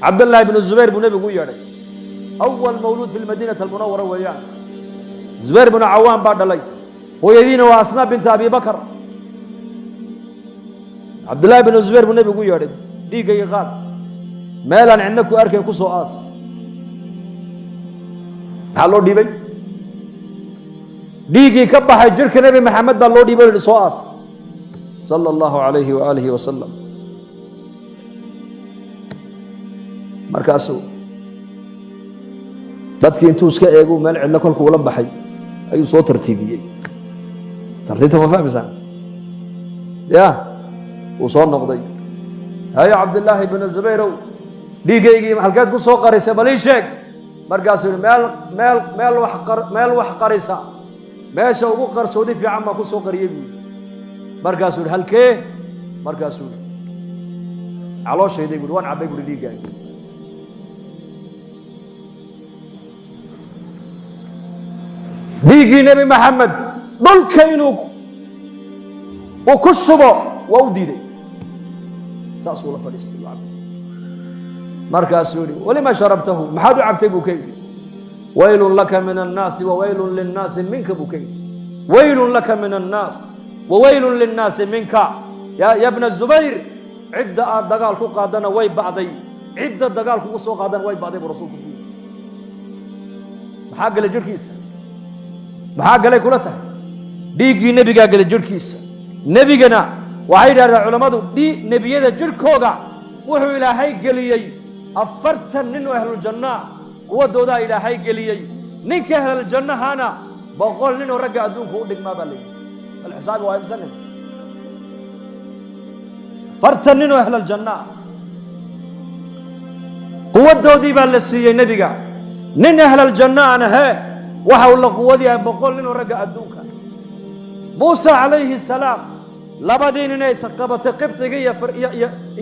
عبد الله بن الزبير بن نبي قوي أول مولود في المدينة المنورة وياه زبير بن عوام بعد لي ويدين وأسماء بنت أبي بكر عبد الله بن الزبير بن نبي قوي ديك يغاد مالا عندك أركي كسو آس هلو ديبي ديكي كبح جرك نبي محمد بالله ديبي لسو آس صلى الله عليه وآله وسلم markaasuu dadkii intuu iska eego meel cidla kolkuu la baxay ayuu soo tartiibiyey tartiibta ma fahmaysaa ya uu soo noqday haya cabdillaahi ibn zubayrow dhiigaygii halkeed ku soo qarisay bal ii sheeg markaasuu yidhi meel wax qarisa meesha ugu qarsoodi fiican baa ku soo qariyey buu yidhi markaasuu yidhi halkee markaasuu yidhi calooshayday buu yidhi waan cabbay buu yidhi dhiiggaagi dhiiggii nebi maxamed dhulka inuu ku shubo waa u diiday saasuu la fadhiistay u cabay markaasuu yidhi walima sharabtahu maxaad u cabtay buu ka yidhi waylun laka min annaasi wawaylun linnaasi minka buu ka yidhi waylun laka min annaas wawaylun linnaasi minka ya bna zubayr cidda aad dagaal ku qaadana way ba'day cidda dagaal kugu soo qaadana way ba'day buu rasuulku ku yidhi maxaa gala jirhkiisa maxaa galay kula tahay dhiiggii nebigaa galay jirhkiisa nebigana waxay yidhahdeen culammadu nebiyada jirhkooga wuxuu ilaahay geliyey 40 nin oo ahluljanna quwadoodaa ilaahay geliyey ninka ahluljannahaana 100 nin oo ragga adduunka u dhigmaa baa layidhi alxisaabi waa imsa nin 40 nin oo ahluljanna quwadoodii baa la siiyey nebiga nin ahluljanna aan ahee waxa uu la quwadii 100 nin oo ragga adduunka muusa calayhi salaam labadii nin ay saqabatay qibtiga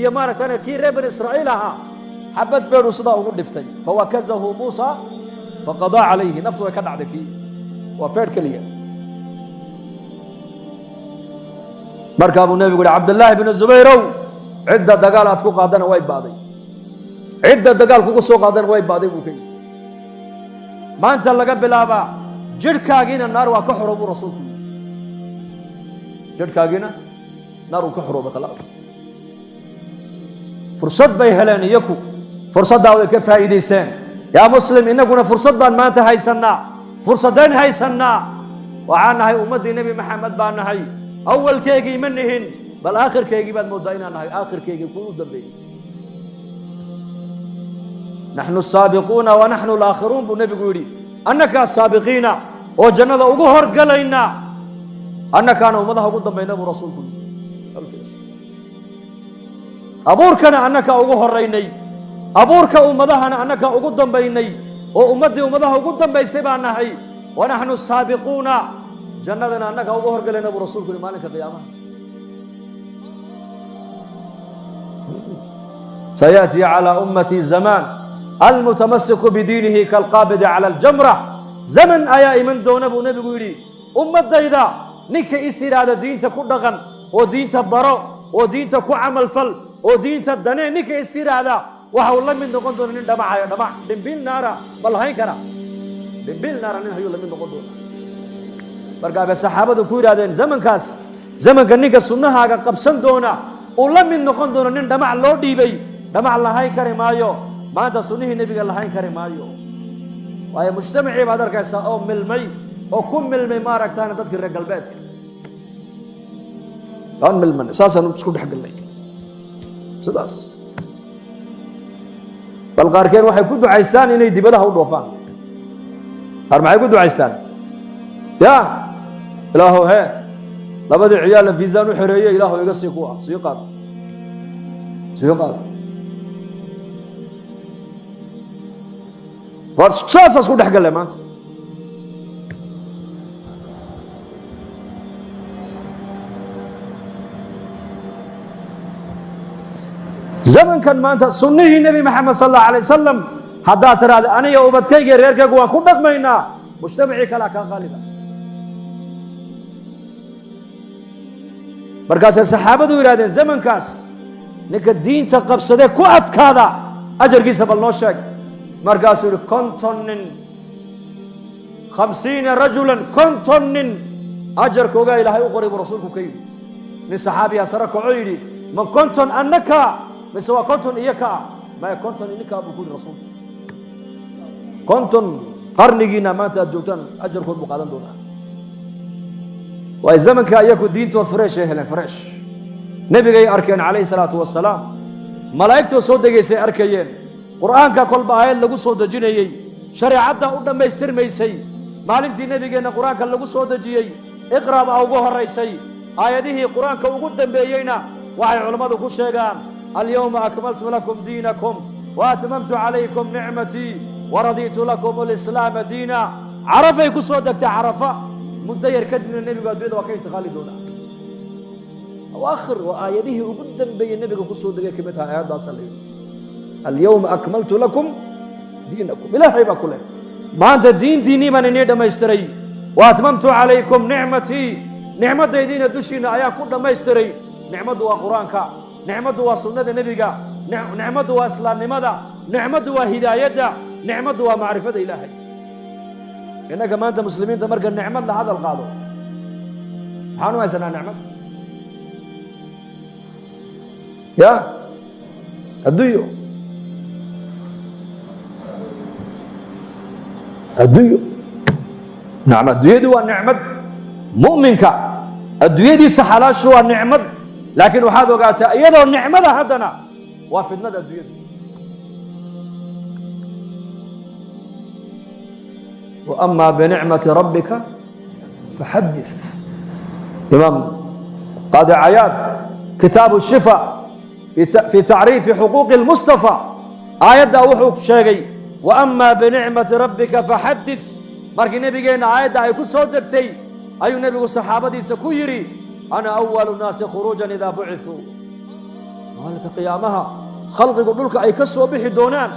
iyo maaragtay kii reer bani israa'iil ahaa xabad feeru sidaa ugu dhiftay fawakazahu muusa faqadaa calayhi naftu way ka dhacday kii waa feer keliya markaa buu nebigu yihi cabdillaahi bn zubayrow cidda dagaal aad ku qaadana way ba'day cidda dagaal kugu soo qaadana way ba'day buu ka yidhi maanta laga bilaabaa jirhkaagiina naar waa ka xoroobuu rasuulku yidhi jirhkaagiina naar uu ka xoroobay khalaas fursad bay heleen iyaku fursaddaa way ka faa'iidaysteen yaa muslim innaguna fursad baan maanta haysannaa fursaddayn haysannaa waxaan nahay ummaddii nebi maxamed baan nahay awalkeygii ma nihin bal aakhirkeygii baad mooddaa inaan nahay aakhirkeygii kuu u dambeeyey نحن السابقون ونحن الآخرون بالنبي يقولي أنك السابقين وجنة أجهر قلينا أنك أنا ومضها قدام بين أبو رسول كل أبورك أنك أجهر ريني أبورك ومضها أنك قدام بيني وأمدي ومضها قدام بيسبعنا هي ونحن السابقون جنة أنك أجهر قلينا أبو رسول كل مالك القيامة سيأتي على أمتي زمان المتمسك بدينه كالقابض على الجمرة زمن أيا من دون أبو نبي يقولي أمة إذا نك إسير هذا دين تكون دغن ودين تبرأ ودين تكون عمل فل ودين تدني نك إسير هذا وحول من دون دون دمع دمع دمبيل نارا بل هاي كرا دمبيل نارا نهيو من دون دون برجع بالصحابة ذكور هذا زمن كاس زمن كنيك السنة هذا قبسن دونا ولا من دون دون دمع لو ديبي دمع الله هاي كريم أيو ما أنت سنيه النبي قال الله هاي كريم أيو وهي مجتمعي بعد ركعة أو ملمي أو كم ملمي ما ركتان تذكر رجال بيتك كان ملمن أساسا نسكت حق الله سداس بالقاركين واحد كده عيستان إنه يدي بده ودوفان هر معي كده عيستان يا إلهه هي لابد العيال في زان وحرية إلهه يقصي قوة سيقال فرصاص اسكو دحق له مانت زمن كان مانت سنه النبي محمد صلى الله عليه وسلم هذا ترى انا يا وبدكيغ ريركيغ وان كو دقمينا مجتمعي كلا كان غالبا markaas saxaabadu yiraahdeen zamankaas ninka diinta qabsaday ku adkaada أجر كيسب النوشك مركز كنتن 50 رجلا كنتن أجر كوجا إلى هاي قريب رسولك كي من صحابي أسرك عيدي من كنتن أنك مسوا كنتن إياك ما كنتن إنك أبو كل رسول كنتن قرنينا ما تأجوتن أجر كود مقادم دونا والزمن كأيكو الدين تو فريش هلا فريش نبي جاي أركان عليه الصلاة والسلام ملائكته صوت جيسي أركيين قرآن ككل بآيات لجو صوت جيني شريعة قدام ما يصير ما يسي معلمتي نبي جينا قرآن كلجو صوت جيي اقرأ أو جوه الرئيسي آياته قرآن كوجودن بيجينا وعي علماء كل شيء اليوم أكملت لكم دينكم وأتممت عليكم نعمتي ورضيت لكم الإسلام دينا عرفه يكون صوتك عرفه مدير كدنا النبي قال بيض وكيت خالدونا وآخر وآياته وقدم بين النبي يكون صوتك كمتها آيات صلي اليوم أكملت لكم دينكم لا حيبة كله ما أنت الدين ديني من النيد ما يستري وأتممت عليكم نعمتي نعمة دين الدشين آيات كل ما يستري نعمة وقرآنك نعمة وسنة النبي نعمة وإسلام لماذا نعمة وهداية نعمة ومعرفة إلهي إنك ما أنت مسلمين تمرق النعمة لهذا القاضي حانوا يسنا نعمة يا الديو نعم الديو دي والنعمة مؤمنك الديو دي سحلاش هو النعمة لكن وهذا قال تأيده النعمة هدنا وفي الندى الديو دي وأما بنعمة ربك فحدث إمام قاضي عياض كتاب الشفاء في تعريف حقوق المصطفى آيات وحوك شيء وأما بنعمة ربك فحدث مركي نبي جينا آيات يكون صوتك أي نبي والصحابة سكويري أنا أول الناس خروجا إذا بعثوا مالك قيامها خلق يقول لك أي كسو بحي دونان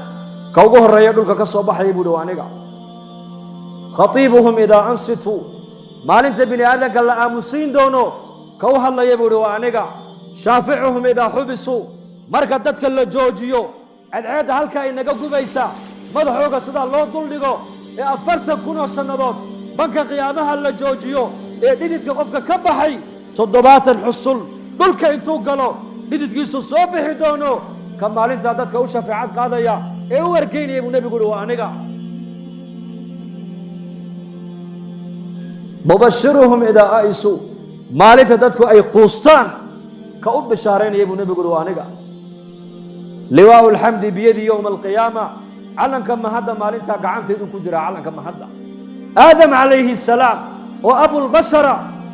كوجه الرجال يقول لك كسو بحي بدوانيقا خطيبهم إذا أنصتوا ما أنت بني آدم قال آمسين دونو كوها الله يبودوا عنيقا شافعهم إذا حبسوا مركز دتك اللي جوجيو العيد هالكا إنك قبيسا مدحوك صدا الله دلدقو أفرت كونو سندود بنك قيامها اللي جوجيو ديدتك قفك كبحي تضبات الحصول دولك انتو قالوا ديدتك يسو صوبحي دونو كما أنت دتك وشافعات قاضية ورقيني يبو نبي قولوا عنيقا مبشرهم إذا آيسوا مالت دتكو أي قوستان كأب شهرين يبو نبي قولوا عنيقا لواء الحمد بيدي يوم القيامة علن كما هذا مالتها قعنت يدو كجرا علن كما هذا آدم عليه السلام وأبو البشر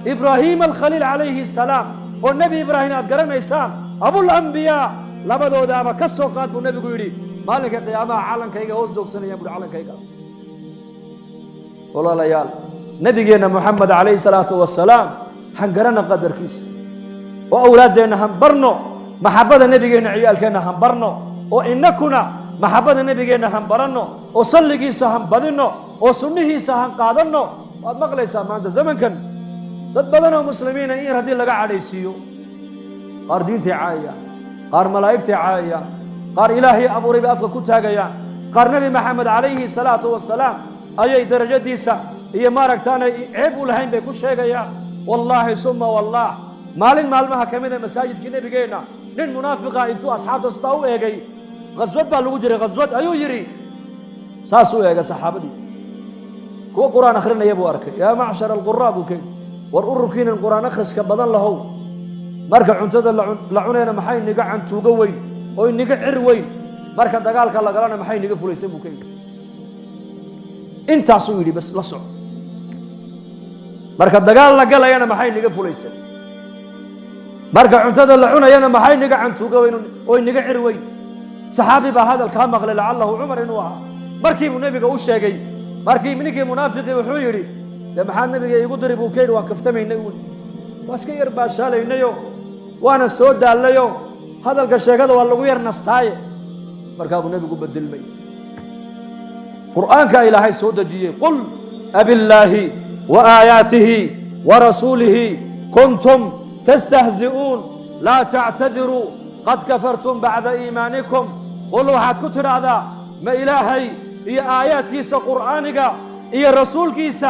إبراهيم الخليل عليه السلام والنبي إبراهيم أتقرن إيسان أبو الأنبياء لبدو دابا كسو قاد النبي قولي مالك القيامة علن كيغا وزوك سنة يقول علن كيغاس والله ليال نبينا محمد عليه الصلاة والسلام حنقرنا قدر كيس وأولادنا هنبرنو محبة نبينا عيال كنا هنبرنو وإنكنا محبة نبينا هنبرنو وصلي سهم بدنو وسنه سهم قادنو ومغلي سهم أنت زمن كان ضد بدنو مسلمين إيه هدي لقى على سيو قار دين تعايا قار ملائكة تعايا قار إلهي أبو ربي أفك كنت هاجيا قار نبي محمد عليه الصلاة والسلام أي درجة ديسا هي ما ركتانا عيب ولهين بيكون شيء والله ثم والله مالين مالمها كمينة مساجد كنا بيجينا نين منافقة انتو أصحاب تصدقوا إيجي غزوات بالوجري غزوات أيو يري ساسو إيجا صحابتي كو قرآن آخرنا يبو أركي يا معشر القراب وكي والأركين القرآن أخرس كبدن له مركع عنتد لعنينا محاي نقع عن توقوين أو نقع عروين مركع دقالك الله قرانا محاي نقفل يسمو كي انت عصويري بس لصع مركا دقال لا قال انا maxay niga fulaysan marka cuntada la cunayana maxay niga cantuuga weyn oo niga cirweyn saxaabi ba hadal ka maqlay la'allahu umar inuu aha markii uu nabiga u sheegay markii minigii munaafiqi wuxuu yiri la maxaa nabiga igu diray buu keenay waan kaftamaynay uu waska yar ba shaalaynayo waana soo daalayo hadalka sheegada waa lagu yar nastaaye marka uu nabigu beddelmay قرآنك إلهي سودجي قل أبي الله وآياته ورسوله كنتم تستهزئون لا تعتذروا قد كفرتم بعد إيمانكم qul waxaad ku tidhaahdaa ma ilaahay iyo aayaadkiisa qur'aaniga iyo rasuulkiisa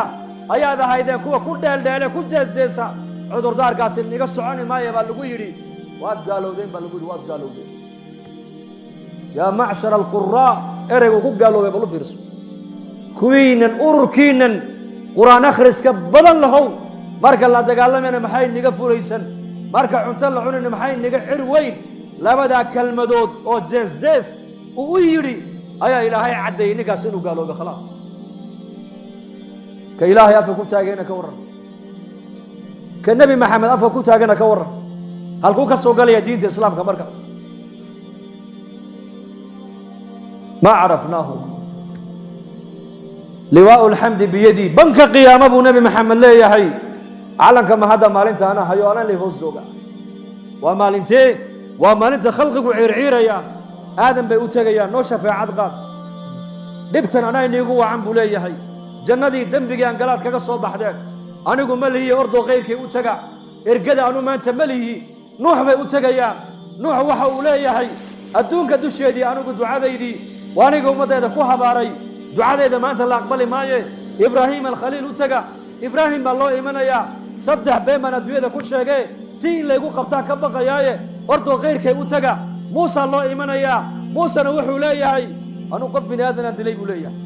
ayaad ahaydeen kuwa ku dheeldheele ku jeesjeesa cudurdaarkaasi niga soconi maaya baa lagu yidhi waad gaalowdeen baa lagu yidhi waad gaalowdeen yaa macshara alquraa ereygu ku gaaloobay bal u fiirso kuwiinan ururkiinan qur'aan akhriska badan lahow marka la dagaalamayna maxay niga fulaysan marka cunto la cunayna maxay niga cir weyn labadaa kelmadood oo jeesjees uu u yidhi ayaa ilaahay caddeeyey ninkaas inuu gaaloobay khalaas ka ilaahay afka ku taagayna ka warran ka nebi maxamed afka ku taagana ka warran halkuu ka soo galaya diinta islaamka markaas ma carafnaahu liwaa'u lxamdi biyadii banka qiyaama buu nebi maxamed leeyahay calanka mahadda maalinta ana hayo anan lay hoos jooga waa maalintee waa maalinta khalqigu ciirciiraya aadan bay u tegayaan noo shafeecad qaad dhibtan anaa iniigu wacan buu leeyahay jannadii dembigii aan galaad kaga soo baxdeen anigu ma lihiye ordoo kayrkay u taga ergada anu maanta ma lihi nuux bay u tegayaan nuux waxa uu leeyahay adduunka dusheedii anigu ducadaydii waa aniga ummaddeeda ku habaaray ducadayda maanta la aqbali maaye ibraahiim alkhaliil u taga ibraahim baa loo imanayaa 3 been baan adduunyada ku sheegee tii in laygu qabtaan ka baqayaaye ordoo kayrkay u taga muusa loo imanayaa muusena wuxuu leeyahay anu qof bini aadanaan dilay buu leeyahay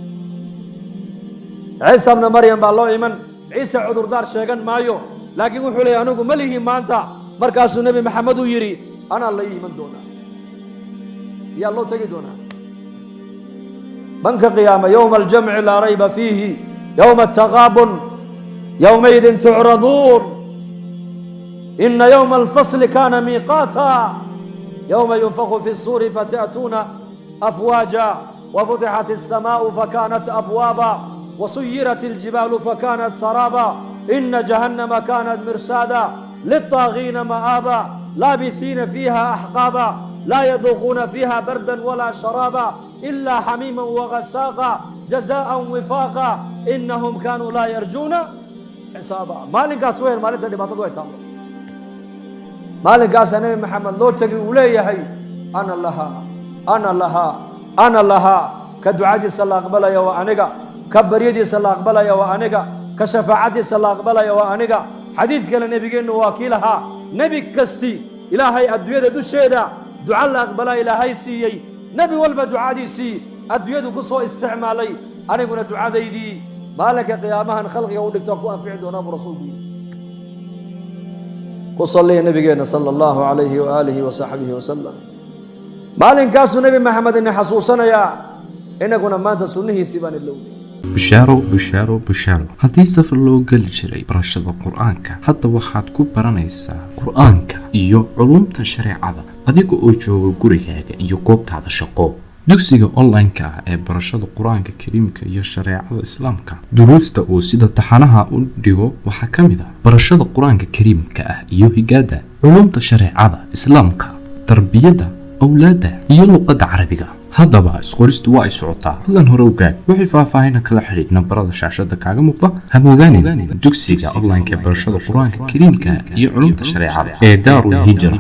ciisa ibna maryam baa loo iman ciise cudurdaar sheegan maayo laakiin wuxuu leeyahay anigu ma lihi maanta markaasuu nebi maxamed uu yidhi anaa la iman doonaa yaa loo tegi doonaa banka qiyaama yowma aljamci laa rayba fiihi yowma ataqaabun yowmaidin tucraduun ina yowma alfasli kaana miiqaata yowma yunfaku fi الsuuri fata'tuuna afwaaja wafutixat الsamaau fakanat abwaaba وسيرت الجبال فكانت سرابا إن جهنم كانت مرصادا للطاغين مآبا لابثين فيها أحقابا لا يذوقون فيها بردا ولا شرابا إلا حميما وغساقا جزاء وفاقا إنهم كانوا لا يرجون حسابا مالك أسوين مالك تدباتو يتعلم مالك أسنى محمد لو تقي وليهي أنا لها كدعاء صلى الله عليه وسلم كبريديس الله أقبلها وأنجا كشفاعتيس الله أقبلها وأنجا حديث كلا نبينا وكيلها نبي كستي إلهي أدوية دوشيدا دعاء الله أقبلها إلهي سيي نبي والب دعاء سي أدوية قصو استعمالي أنا قلنا دعاء دي مالك قيامها خلق يقولك تقوى في عندنا برسولي وصلي نبينا صلى الله عليه وآله وصحبه وسلم مالك كاسو نبي محمد إن حصوصنا يا إنك كنا ما تسنه سبان اللولي bushaaro haddii safar loo geli jiray barashada qur-aanka hadda waxaad ku baranaysaa qur-aanka iyo culumta shareecada adiga oo jooga gurigaaga iyo goobtaada shaqo dugsiga online-ka ah ee barashada qur-aanka kariimka iyo shareecada islaamka duruusta uu sida taxanaha u dhigo waxaa ka mid ah barashada qur-aanka kariimka ah iyo higaada culumta shareecada islaamka tarbiyada awlaada iyo luqadda carabiga haddaba isqoristu waa ay socotaa hadlan hore ogaad wixii faahfaahin kala xiriir nambarada shaashada kaaga muuqda haboogaanina dugsiga online-ka barashada qur-aanka kariimka iyo culumta shareecada ee daarul hijra